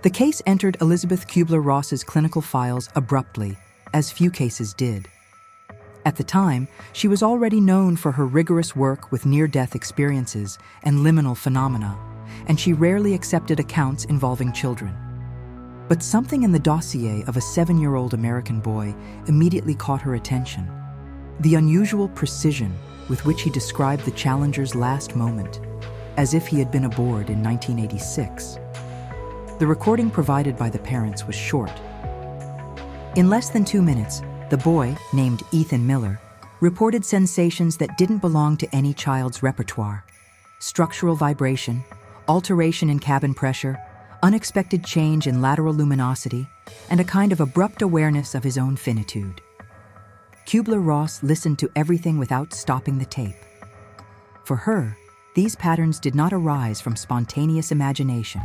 The case entered Elizabeth Kübler-Ross's clinical files abruptly, as few cases did. At the time, she was already known for her rigorous work with near-death experiences and liminal phenomena, and she rarely accepted accounts involving children. But something in the dossier of a 7-year-old American boy immediately caught her attention. The unusual precision with which he described the challenger's last moment, as if he had been aboard in 1986. The recording provided by the parents was short. In less than 2 minutes, the boy, named Ethan Miller, reported sensations that didn't belong to any child's repertoire: structural vibration, alteration in cabin pressure, unexpected change in lateral luminosity, and a kind of abrupt awareness of his own finitude. Kübler-Ross listened to everything without stopping the tape. For her, these patterns did not arise from spontaneous imagination,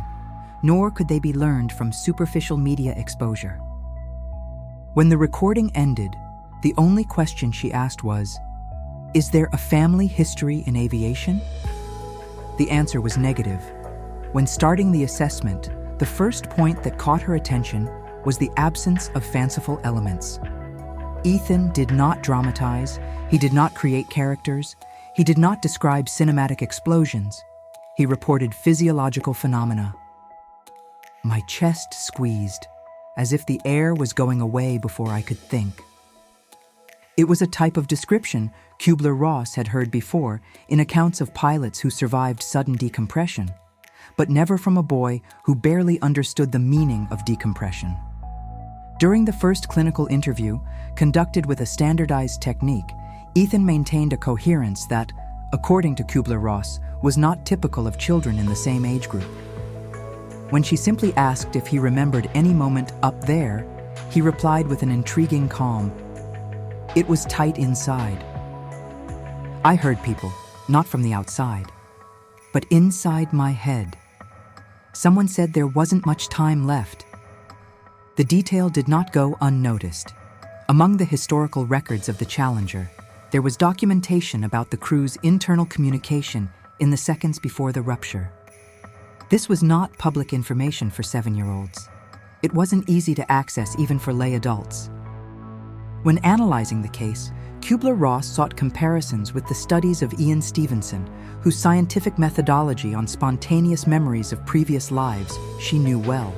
nor could they be learned from superficial media exposure. When the recording ended, the only question she asked was, "Is there a family history in aviation?" The answer was negative. When starting the assessment, the first point that caught her attention was the absence of fanciful elements. Ethan did not dramatize, he did not create characters, he did not describe cinematic explosions. He reported physiological phenomena. My chest squeezed, as if the air was going away before I could think. It was a type of description Kübler-Ross had heard before in accounts of pilots who survived sudden decompression, but never from a boy who barely understood the meaning of decompression. During the first clinical interview, conducted with a standardized technique, Ethan maintained a coherence that, according to Kübler-Ross, was not typical of children in the same age group. When she simply asked if he remembered any moment up there, he replied with an intriguing calm. It was tight inside. I heard people, not from the outside, but inside my head. Someone said there wasn't much time left. The detail did not go unnoticed. Among the historical records of the Challenger, there was documentation about the crew's internal communication in the seconds before the rupture. This was not public information for 7-year-olds. It wasn't easy to access even for lay adults. When analyzing the case, Kübler-Ross sought comparisons with the studies of Ian Stevenson, whose scientific methodology on spontaneous memories of previous lives she knew well.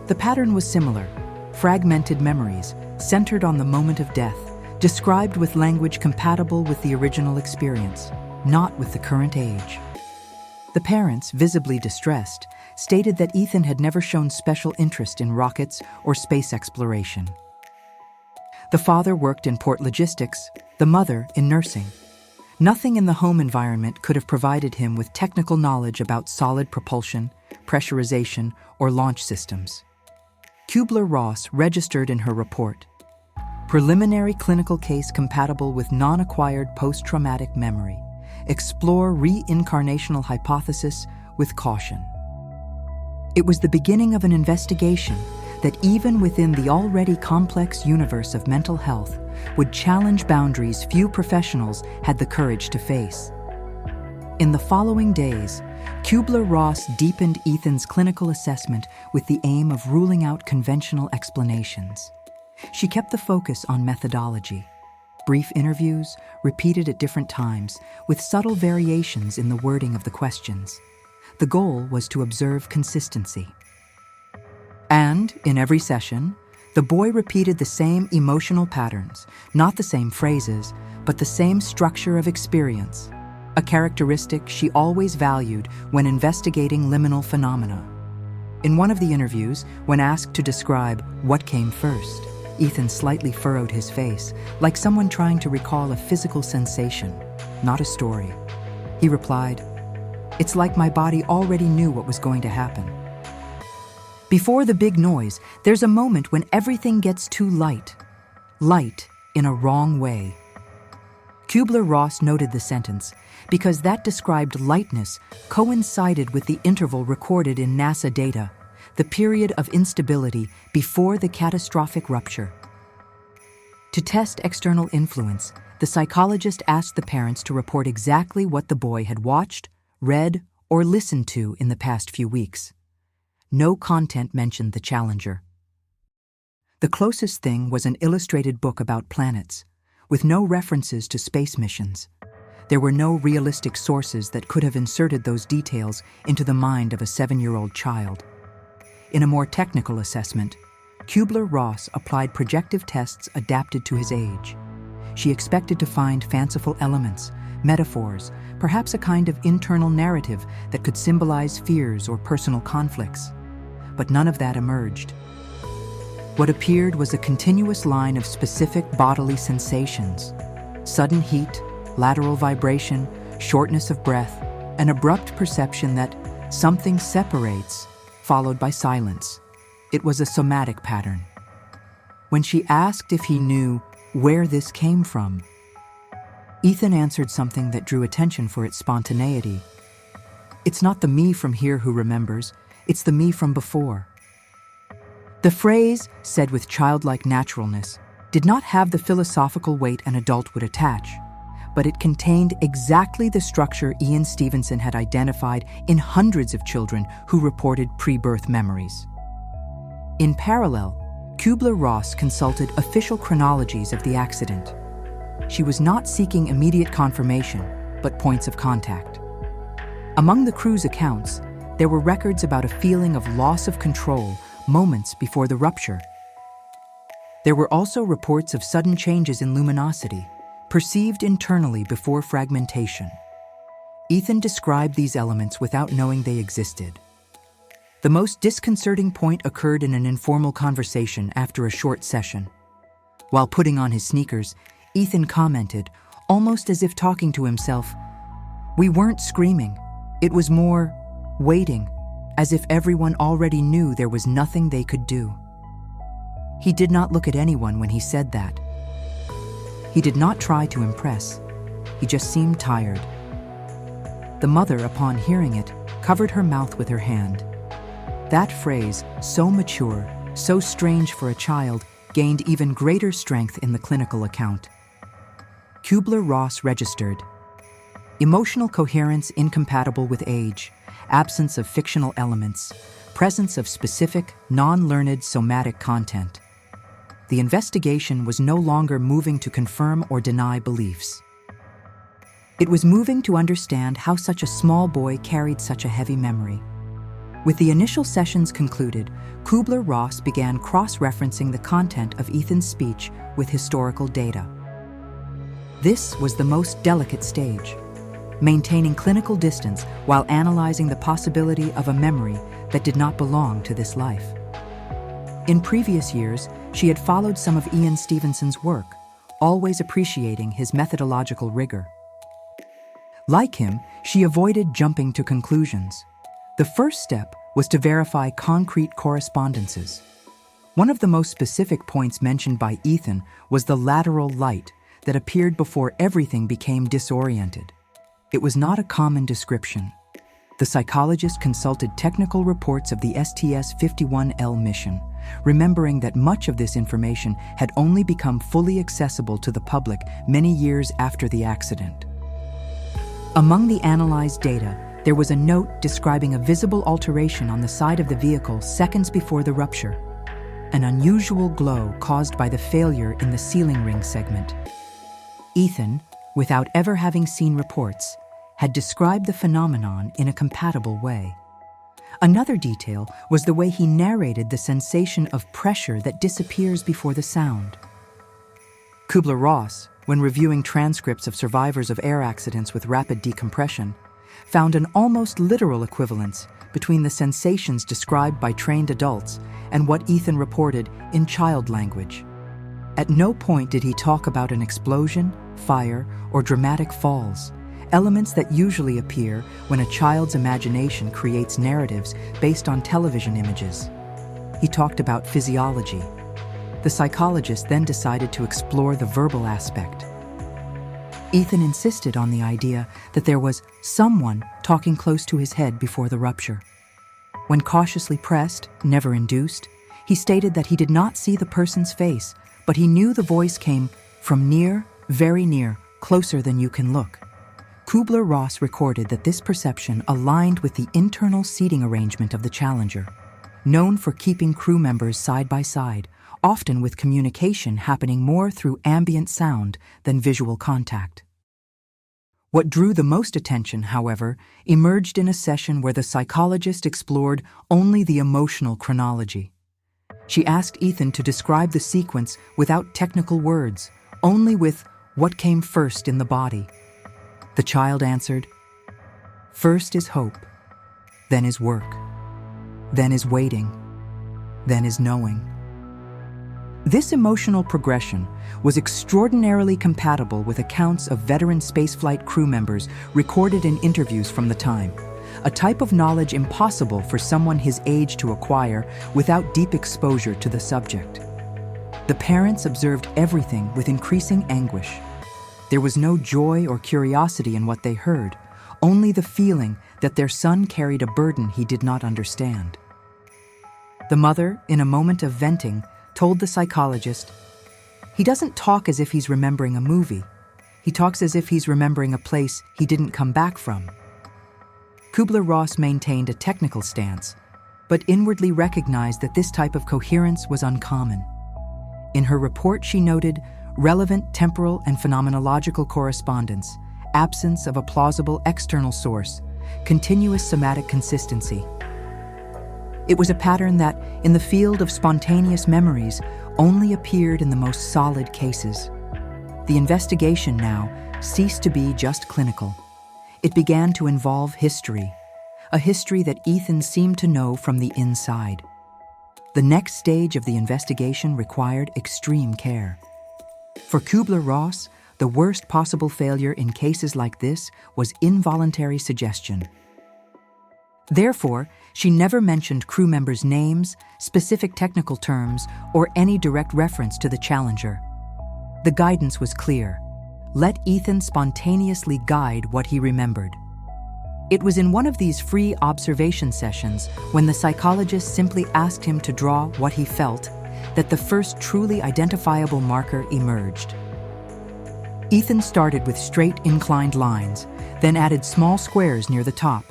The pattern was similar: fragmented memories, centered on the moment of death, described with language compatible with the original experience, not with the current age. The parents, visibly distressed, stated that Ethan had never shown special interest in rockets or space exploration. The father worked in port logistics, the mother in nursing. Nothing in the home environment could have provided him with technical knowledge about solid propulsion, pressurization, or launch systems. Kübler-Ross registered in her report, "Preliminary clinical case compatible with non-acquired post-traumatic memory. Explore reincarnational hypothesis with caution." It was the beginning of an investigation that, even within the already complex universe of mental health, would challenge boundaries few professionals had the courage to face. In the following days, Kübler-Ross deepened Ethan's clinical assessment with the aim of ruling out conventional explanations. She kept the focus on methodology. Brief interviews, repeated at different times, with subtle variations in the wording of the questions. The goal was to observe consistency. And, in every session, the boy repeated the same emotional patterns, not the same phrases, but the same structure of experience, a characteristic she always valued when investigating liminal phenomena. In one of the interviews, when asked to describe what came first, Ethan slightly furrowed his face, like someone trying to recall a physical sensation, not a story. He replied, "It's like my body already knew what was going to happen." Before the big noise, there's a moment when everything gets too light. Light in a wrong way. Kübler-Ross noted the sentence because that described lightness coincided with the interval recorded in NASA data, the period of instability before the catastrophic rupture. To test external influence, the psychologist asked the parents to report exactly what the boy had watched, read, or listened to in the past few weeks. no content mentioned the Challenger. The closest thing was an illustrated book about planets, with no references to space missions. There were no realistic sources that could have inserted those details into the mind of a 7-year-old child. In a more technical assessment, Kübler-Ross applied projective tests adapted to his age. She expected to find fanciful elements, metaphors, perhaps a kind of internal narrative that could symbolize fears or personal conflicts. But none of that emerged. What appeared was a continuous line of specific bodily sensations: sudden heat, lateral vibration, shortness of breath, an abrupt perception that something separates, followed by silence. It was a somatic pattern. When she asked if he knew where this came from, Ethan answered something that drew attention for its spontaneity. "It's not the me from here who remembers, it's the me from before." The phrase, said with childlike naturalness, did not have the philosophical weight an adult would attach, but it contained exactly the structure Ian Stevenson had identified in hundreds of children who reported pre-birth memories. In parallel, Kübler-Ross consulted official chronologies of the accident. She was not seeking immediate confirmation, but points of contact. Among the crew's accounts, there were records about a feeling of loss of control moments before the rupture. There were also reports of sudden changes in luminosity, perceived internally before fragmentation. Ethan described these elements without knowing they existed. The most disconcerting point occurred in an informal conversation after a short session. While putting on his sneakers, Ethan commented, almost as if talking to himself, "We weren't screaming. It was more waiting, as if everyone already knew there was nothing they could do." He did not look at anyone when he said that. He did not try to impress. He just seemed tired. The mother, upon hearing it, covered her mouth with her hand. That phrase, so mature, so strange for a child, gained even greater strength in the clinical account. Kübler-Ross registered emotional coherence incompatible with age, absence of fictional elements, presence of specific, non-learned somatic content. The investigation was no longer moving to confirm or deny beliefs. It was moving to understand how such a small boy carried such a heavy memory. With the initial sessions concluded, Kübler-Ross began cross-referencing the content of Ethan's speech with historical data. This was the most delicate stage, maintaining clinical distance while analyzing the possibility of a memory that did not belong to this life. In previous years, she had followed some of Ian Stevenson's work, always appreciating his methodological rigor. Like him, she avoided jumping to conclusions. The first step was to verify concrete correspondences. One of the most specific points mentioned by Ethan was the lateral light that appeared before everything became disoriented. It was not a common description. The psychologist consulted technical reports of the STS-51L mission, remembering that much of this information had only become fully accessible to the public many years after the accident. Among the analyzed data, there was a note describing a visible alteration on the side of the vehicle seconds before the rupture, an unusual glow caused by the failure in the sealing ring segment. Ethan, without ever having seen reports, had described the phenomenon in a compatible way. Another detail was the way he narrated the sensation of pressure that disappears before the sound. Kübler-Ross, when reviewing transcripts of survivors of air accidents with rapid decompression, found an almost literal equivalence between the sensations described by trained adults and what Ethan reported in child language. At no point did he talk about an explosion, fire, or dramatic falls, elements that usually appear when a child's imagination creates narratives based on television images. He talked about physiology. The psychologist then decided to explore the verbal aspect. Ethan insisted on the idea that there was someone talking close to his head before the rupture. When cautiously pressed, never induced, he stated that he did not see the person's face, but he knew the voice came from near, very near, closer than you can look. Kübler-Ross recorded that this perception aligned with the internal seating arrangement of the Challenger. known for keeping crew members side by side, often with communication happening more through ambient sound than visual contact. What drew the most attention, however, emerged in a session where the psychologist explored only the emotional chronology. She asked Ethan to describe the sequence without technical words, only with what came first in the body. The child answered, "First is hope, then is work, then is waiting, then is knowing." This emotional progression was extraordinarily compatible with accounts of veteran spaceflight crew members recorded in interviews from the time, a type of knowledge impossible for someone his age to acquire without deep exposure to the subject. The parents observed everything with increasing anguish. There was no joy or curiosity in what they heard, only the feeling that their son carried a burden he did not understand. The mother, in a moment of venting, told the psychologist, "He doesn't talk as if he's remembering a movie. He talks as if he's remembering a place he didn't come back from." Kübler-Ross maintained a technical stance, but inwardly recognized that this type of coherence was uncommon. In her report, she noted relevant temporal and phenomenological correspondence, absence of a plausible external source, continuous somatic consistency. It was a pattern that, in the field of spontaneous memories, only appeared in the most solid cases. The investigation now ceased to be just clinical. It began to involve history, a history that Ethan seemed to know from the inside. The next stage of the investigation required extreme care. For Kübler-Ross, the worst possible failure in cases like this was involuntary suggestion. Therefore, she never mentioned crew members' names, specific technical terms, or any direct reference to the challenger. The guidance was clear. Let Ethan spontaneously guide what he remembered. It was in one of these free observation sessions, when the psychologist simply asked him to draw what he felt, that the first truly identifiable marker emerged. Ethan started with straight inclined lines, then added small squares near the top,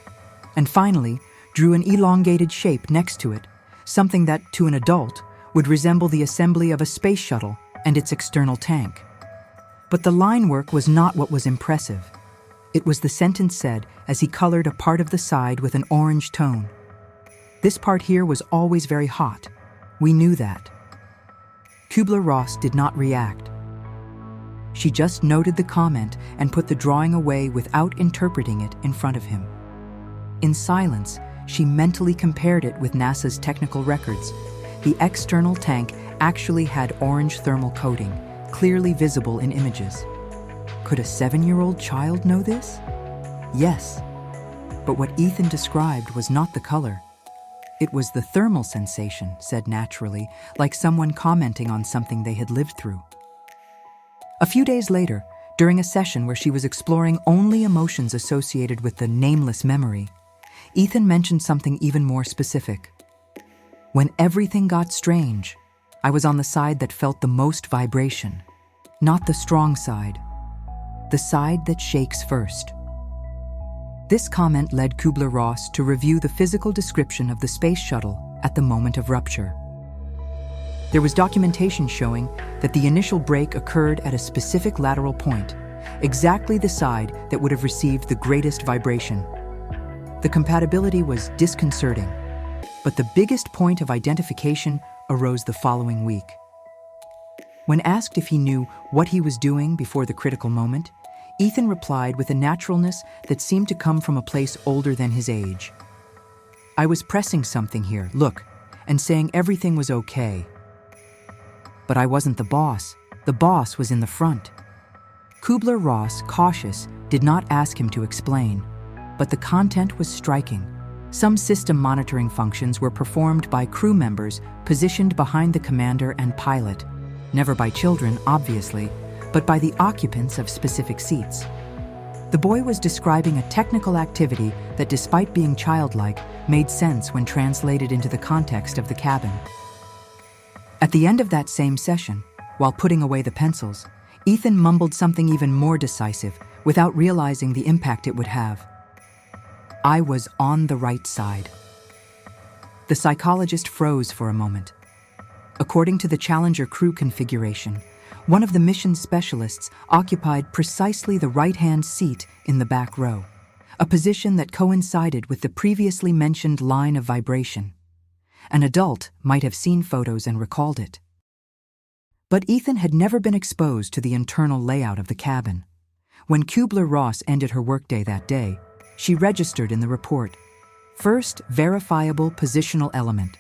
and finally drew an elongated shape next to it, something that, to an adult, would resemble the assembly of a space shuttle and its external tank. But the line work was not what was impressive. It was the sentence said as he colored a part of the side with an orange tone. "This part here was always very hot. We knew that." Kübler-Ross did not react. She just noted the comment and put the drawing away without interpreting it in front of him. In silence, she mentally compared it with NASA's technical records. The external tank actually had orange thermal coating, clearly visible in images. Could a 7-year-old child know this? Yes. But what Ethan described was not the color. It was the thermal sensation, said naturally, like someone commenting on something they had lived through. A few days later, during a session where she was exploring only emotions associated with the nameless memory, Ethan mentioned something even more specific. "When everything got strange, I was on the side that felt the most vibration, not the strong side, the side that shakes first." This comment led Kübler-Ross to review the physical description of the space shuttle at the moment of rupture. There was documentation showing that the initial break occurred at a specific lateral point, exactly the side that would have received the greatest vibration. The compatibility was disconcerting, but the biggest point of identification arose the following week. When asked if he knew what he was doing before the critical moment, Ethan replied with a naturalness that seemed to come from a place older than his age. "I was pressing something here, look, and saying everything was okay. But I wasn't the boss. The boss was in the front." Kübler-Ross, cautious, did not ask him to explain, but the content was striking. Some system monitoring functions were performed by crew members positioned behind the commander and pilot, never by children, obviously, but by the occupants of specific seats. The boy was describing a technical activity that, despite being childlike, made sense when translated into the context of the cabin. At the end of that same session, while putting away the pencils, Ethan mumbled something even more decisive without realizing the impact it would have. "I was on the right side." The psychologist froze for a moment. According to the Challenger crew configuration, one of the mission specialists occupied precisely the right-hand seat in the back row, a position that coincided with the previously mentioned line of vibration. An adult might have seen photos and recalled it. But Ethan had never been exposed to the internal layout of the cabin. When Kübler-Ross ended her workday that day, she registered in the report, first verifiable positional element,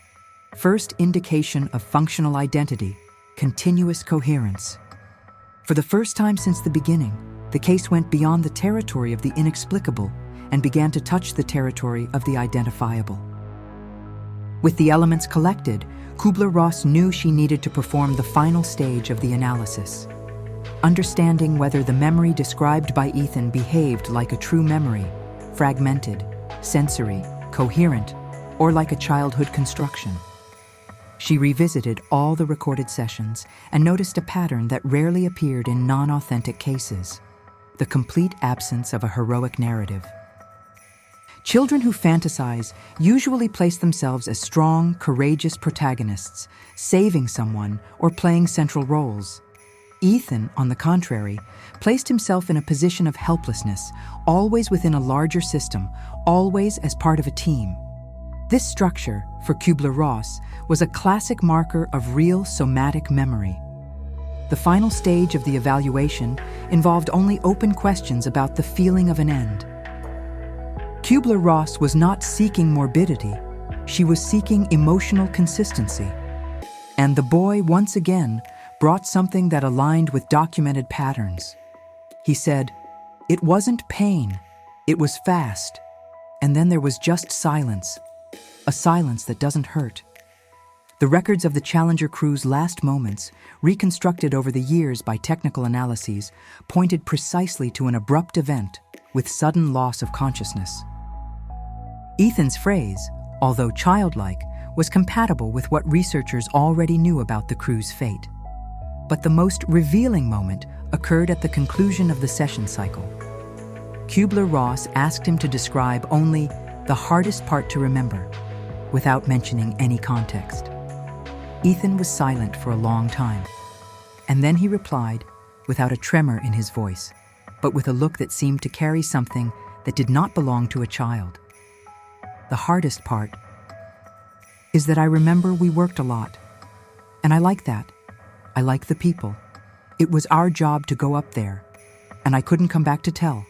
first indication of functional identity, continuous coherence. For the first time since the beginning, the case went beyond the territory of the inexplicable and began to touch the territory of the identifiable. With the elements collected, Kübler-Ross knew she needed to perform the final stage of the analysis, understanding whether the memory described by Ethan behaved like a true memory, fragmented, sensory, coherent, or like a childhood construction. She revisited all the recorded sessions and noticed a pattern that rarely appeared in non-authentic cases: the complete absence of a heroic narrative. Children who fantasize usually place themselves as strong, courageous protagonists, saving someone or playing central roles. Ethan, on the contrary, placed himself in a position of helplessness, always within a larger system, always as part of a team. This structure, for Kübler-Ross, was a classic marker of real somatic memory. The final stage of the evaluation involved only open questions about the feeling of an end. Kübler-Ross was not seeking morbidity, she was seeking emotional consistency. And the boy, once again, brought something that aligned with documented patterns. He said, "It wasn't pain, it was fast. And then there was just silence, a silence that doesn't hurt." The records of the Challenger crew's last moments, reconstructed over the years by technical analyses, pointed precisely to an abrupt event with sudden loss of consciousness. Ethan's phrase, although childlike, was compatible with what researchers already knew about the crew's fate. But the most revealing moment occurred at the conclusion of the session cycle. Kübler-Ross asked him to describe only the hardest part to remember, without mentioning any context. Ethan was silent for a long time, and then he replied, without a tremor in his voice, but with a look that seemed to carry something that did not belong to a child. "The hardest part is that I remember we worked a lot, and I like that. I like the people. It was our job to go up there, and I couldn't come back to tell."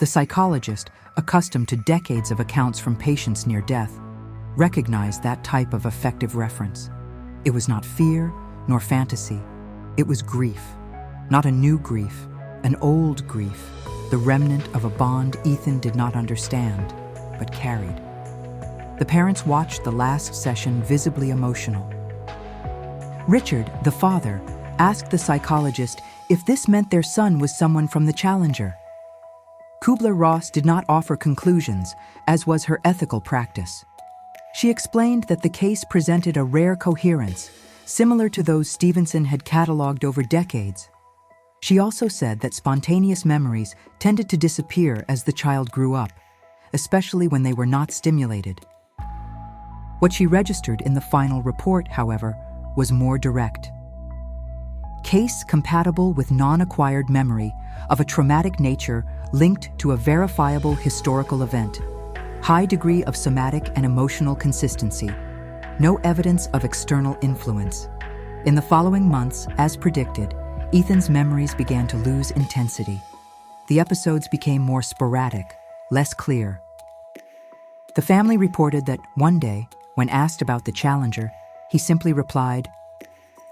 The psychologist, accustomed to decades of accounts from patients near death, recognized that type of effective reference. It was not fear nor fantasy. It was grief, not a new grief, an old grief, the remnant of a bond Ethan did not understand, but carried. The parents watched the last session visibly emotional. Richard, the father, asked the psychologist if this meant their son was someone from the Challenger. Kübler-Ross did not offer conclusions, as was her ethical practice. She explained that the case presented a rare coherence, similar to those Stevenson had cataloged over decades. She also said that spontaneous memories tended to disappear as the child grew up, especially when they were not stimulated. What she registered in the final report, however, was more direct. Case compatible with non-acquired memory of a traumatic nature linked to a verifiable historical event. High degree of somatic and emotional consistency. No evidence of external influence. In the following months, as predicted, Ethan's memories began to lose intensity. The episodes became more sporadic, less clear. The family reported that one day, when asked about the Challenger, he simply replied,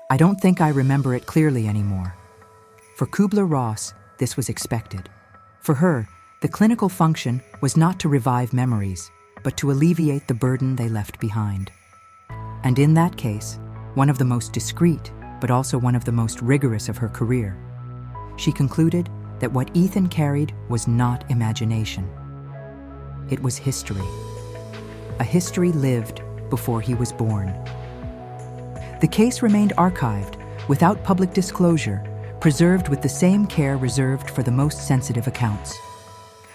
"I don't think I remember it clearly anymore." For Kübler-Ross, this was expected. For her, the clinical function was not to revive memories, but to alleviate the burden they left behind. And in that case, one of the most discreet, but also one of the most rigorous of her career, she concluded that what Ethan carried was not imagination. It was history. A history lived before he was born. The case remained archived, without public disclosure, preserved with the same care reserved for the most sensitive accounts.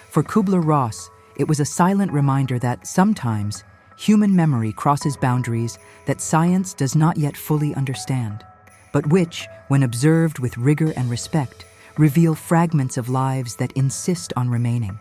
For Kübler-Ross, it was a silent reminder that sometimes human memory crosses boundaries that science does not yet fully understand, but which, when observed with rigor and respect, reveal fragments of lives that insist on remaining.